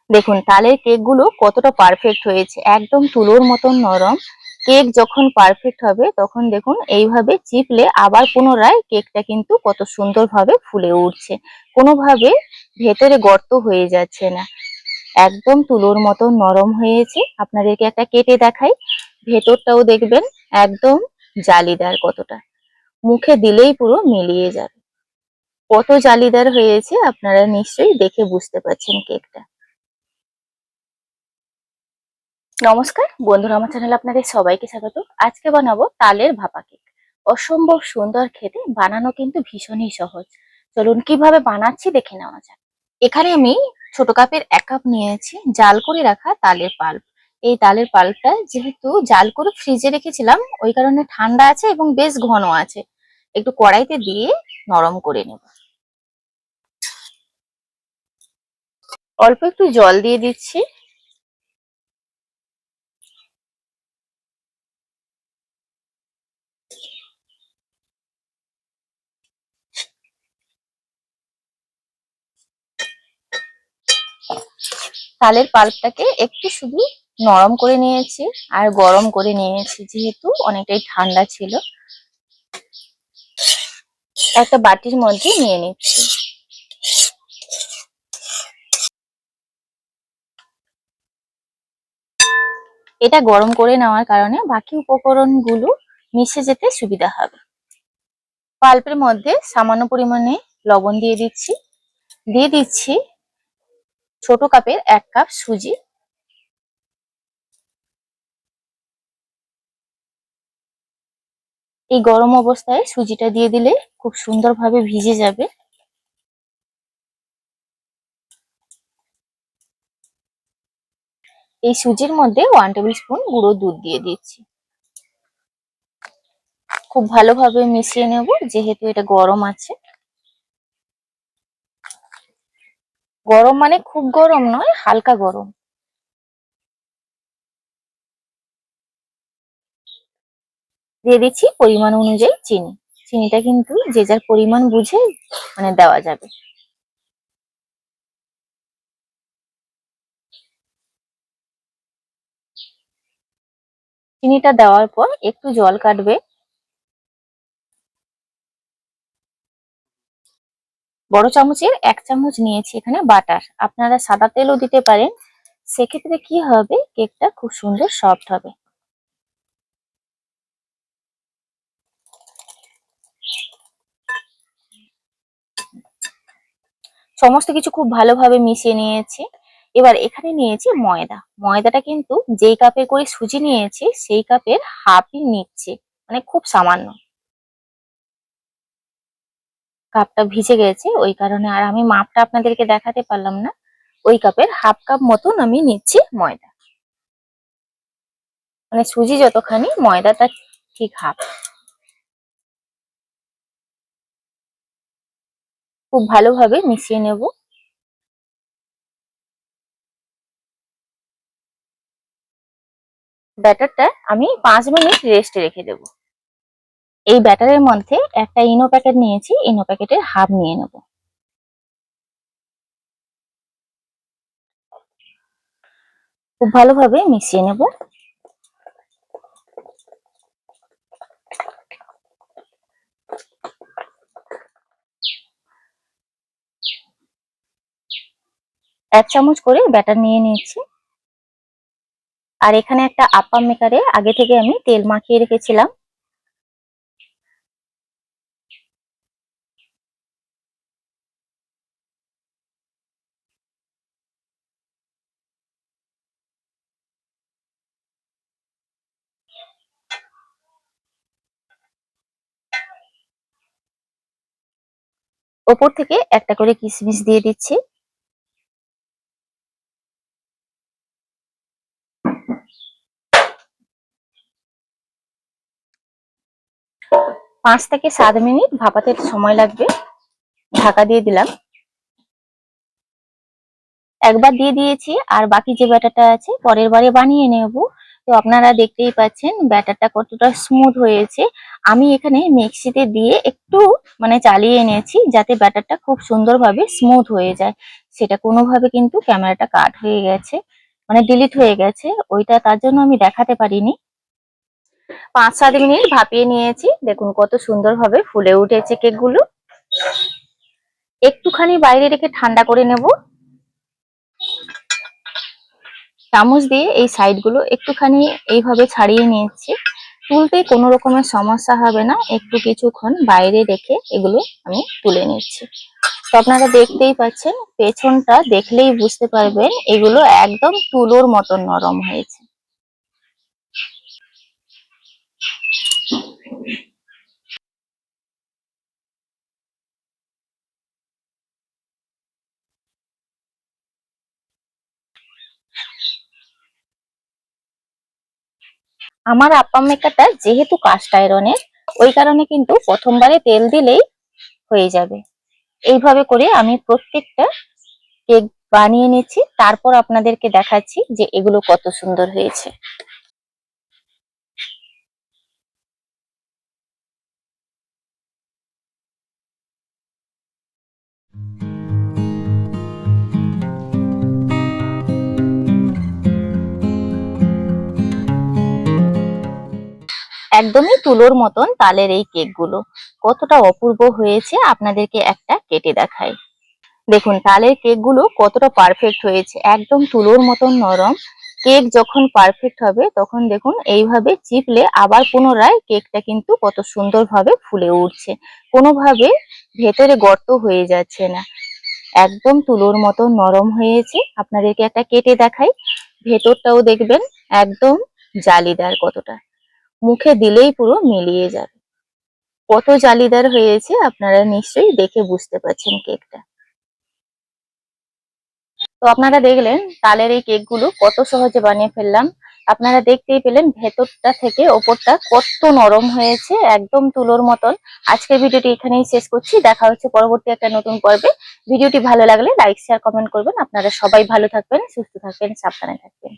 দেখুন তালের কেক গুলো কতটা পারফেক্ট হয়েছে, একদম তুলোর মতন নরম। কেক যখন পারফেক্ট হবে তখন দেখুন এইভাবে চিপলে আবার পুনরায় কেকটা কিন্তু কত সুন্দরভাবে ফুলে উঠছে, কোনোভাবে ভেতরে গর্ত হয়ে যাচ্ছে না, একদম তুলোর মতন নরম হয়েছে। আপনাদেরকে একটা কেটে দেখাই, ভেতরটাও দেখবেন একদম জালিদার, কতটা মুখে দিলেই পুরো মিলিয়ে যাবে। কত জালিদার হয়েছে আপনারা নিশ্চয়ই দেখে বুঝতে পারছেন কেকটা। নমস্কার বন্ধুরা, আমার চ্যানেলে আপনাদের সবাইকে স্বাগত। আজকে বানাবো তালের ভাপা কেক। অসম্ভব সুন্দর খেতে, বানানো কিন্তু ভীষণই সহজ। চলুন কিভাবে বানাচ্ছি দেখে নেওয়া যাক। এখানে আমি ছোট কাপের 1 কাপ নিয়েছি জাল করে রাখা তালের পাল্প। এই তালের পাল্পটা যেহেতু জাল করে ফ্রিজে রেখেছিলাম, ওই কারণে ঠান্ডা আছে এবং বেশ ঘন আছে। একটু কড়াইতে দিয়ে নরম করে নেব। অল্প একটু জল দিয়ে দিচ্ছি। তালের পাল্পটাকে একটু শুধু নরম করে নিয়েছি আর গরম করে নিয়েছি, যেহেতু অনেকটাই ঠান্ডা ছিল। একটা বাটির মধ্যে নিয়ে নিচ্ছি। এটা গরম করে নেওয়ার কারণে বাকি উপকরণগুলো মিশে যেতে সুবিধা হবে। পাল্পের মধ্যে সামান্য পরিমাণে লবণ দিয়ে দিচ্ছি। দিয়ে দিচ্ছি ছোট কাপের 1 কাপ সুজি। এই গরম অবস্থায় সুজিটা দিয়ে দিলে খুব সুন্দরভাবে ভিজে যাবে। এই সুজির মধ্যে 1 টেবিল স্পুন গুঁড়ো দুধ দিয়ে দিচ্ছি। খুব ভালোভাবে মিশিয়ে নেব, যেহেতু এটা গরম আছে। গরম মানে খুব গরম নয়, হালকা গরম। দিয়ে দিচ্ছি পরিমাণ অনুযায়ী চিনি। চিনিটা কিন্তু যে যার পরিমাণ বুঝে দেওয়া যাবে। চিনিটা দেওয়ার পর একটু জল কাটবে। বড় চামচের 1 চামচ নিয়েছি এখানে বাটার, আপনারা সাদা তেলও দিতে পারেন। সেক্ষেত্রে কি হবে, কেকটা খুব সুন্দর সফট হবে। সমস্ত কিছু খুব ভালোভাবে মিশিয়ে নিয়েছি। এবার এখানে নিয়েছি ময়দা। ময়দাটা কিন্তু যেই কাপে করে সুজি নিয়েছি সেই কাপের হাফই নিচ্ছি, খুব সামান্য। কাপটা ভিজে গেছে, ওই কারণে আর আমি মাপটা আপনাদেরকে দেখাতে পারলাম না। ওই কাপের হাফ কাপ মতন আমি নিচ্ছি ময়দা। সুজি যতখানি, ময়দাটা ঠিক হাফ। খুব ভালোভাবে মিশিয়ে নেব। ব্যাটারটা আমি 5 মিনিট রেস্টে রেখে দেব। এই ব্যাটারের মধ্যে একটা ইনো প্যাকেট নিয়েছি, ইনো প্যাকেটের হাফ নিয়ে নেব। খুব ভালোভাবে মিশিয়ে নেব। এক চামচ করে ব্যাটার নিয়ে নিয়েছি। আর এখানে একটা আপ্পাম মেকারে আগে থেকে আমি তেল মাখিয়ে রেখেছিলাম। ওপর থেকে একটা করে কিশমিশ দিয়ে দিচ্ছি। পাঁচ থেকে 7 মিনিট ভাপাতে সময় লাগবে। ঢাকা দিয়ে দিলাম। একবার দিয়ে দিয়েছি, আর বাকি যে ব্যাটারটা আছে পরের বারে বানিয়ে নেব। তো আপনারা দেখতেই পাচ্ছেন ব্যাটারটা কতটা স্মুথ হয়েছে। আমি এখানে মিক্সিতে দিয়ে একটু চালিয়ে নিয়েছি যাতে ব্যাটারটা খুব সুন্দরভাবে স্মুথ হয়ে যায়। সেটা কোনোভাবে কিন্তু ক্যামেরাটা কাট হয়ে গেছে, ডিলিট হয়ে গেছে, ওইটা তার জন্য আমি দেখাতে পারিনি। 5-7 মিনিট ভাপিয়ে নিয়েছি, দেখুন কত সুন্দরভাবে ফুলে উঠেছে কেকগুলো। একটুখানি বাইরে রেখে ঠান্ডা করে নেব। চামচ দিয়ে এই সাইড গুলো একটুখানি এইভাবে ছাড়িয়ে নিয়েছি। তুলতে কোনো রকমের সমস্যা হবে না, একটু কিছুক্ষণ বাইরে রেখে এগুলো আমি তুলে নিচ্ছি। তো আপনারা দেখতেই পাচ্ছেন, পেছনটা দেখলেই বুঝতে পারবেন এগুলো একদম তুলোর মতন নরম হয়েছে। আমার আপ্পাম মেকারটা যেহেতু কাস্ট আয়রনের, ওই কারণে কিন্তু প্রথমবারে তেল দিলেই হয়ে যাবে। এইভাবে করে আমি প্রত্যেকটা কেক বানিয়ে নিচ্ছি, তারপর আপনাদেরকে দেখাচ্ছি যে এগুলো কত সুন্দর হয়েছে। একদমই তুলোর মতন তালের এই কেকগুলো কতটা অপূর্ব হয়েছে আপনাদেরকে একটা কেটে দেখাই। দেখুন তালের কেকগুলো কতটা পারফেক্ট হয়েছে, একদম তুলোর মতন নরম। কেক যখন পারফেক্ট হবে তখন দেখুন এইভাবে চিপলে আবার পুনরায় কেকটা কিন্তু কত সুন্দরভাবে ফুলে উঠছে, কোনোভাবে ভেতরে গর্ত হয়ে যাচ্ছে না, একদম তুলোর মতো নরম হয়েছে। আপনাদেরকে একটা কেটে দেখাই, ভেতরটাও দেখবেন একদম জালিদার, কতটা মুখে দিলেই পুরো মিলিয়ে যাবে। কত জালিদার হয়েছে আপনারা নিশ্চয়ই দেখে বুঝতে পারছেন কেকটা। তো আপনারা দেখলেন তালের এই কেকগুলো কত সহজে বানিয়ে ফেললাম। আপনারা দেখতেই পেলেন ভেতরটা থেকে ওপরটা কত নরম হয়েছে, একদম তুলোর মতন। আজকের ভিডিওটি এখানেই শেষ করছি, দেখা হচ্ছে পরবর্তী একটা নতুন পর্বে। ভিডিওটি ভালো লাগলে লাইক শেয়ার কমেন্ট করবেন। আপনারা সবাই ভালো থাকবেন, সুস্থ থাকবেন, সাবধানে থাকবেন।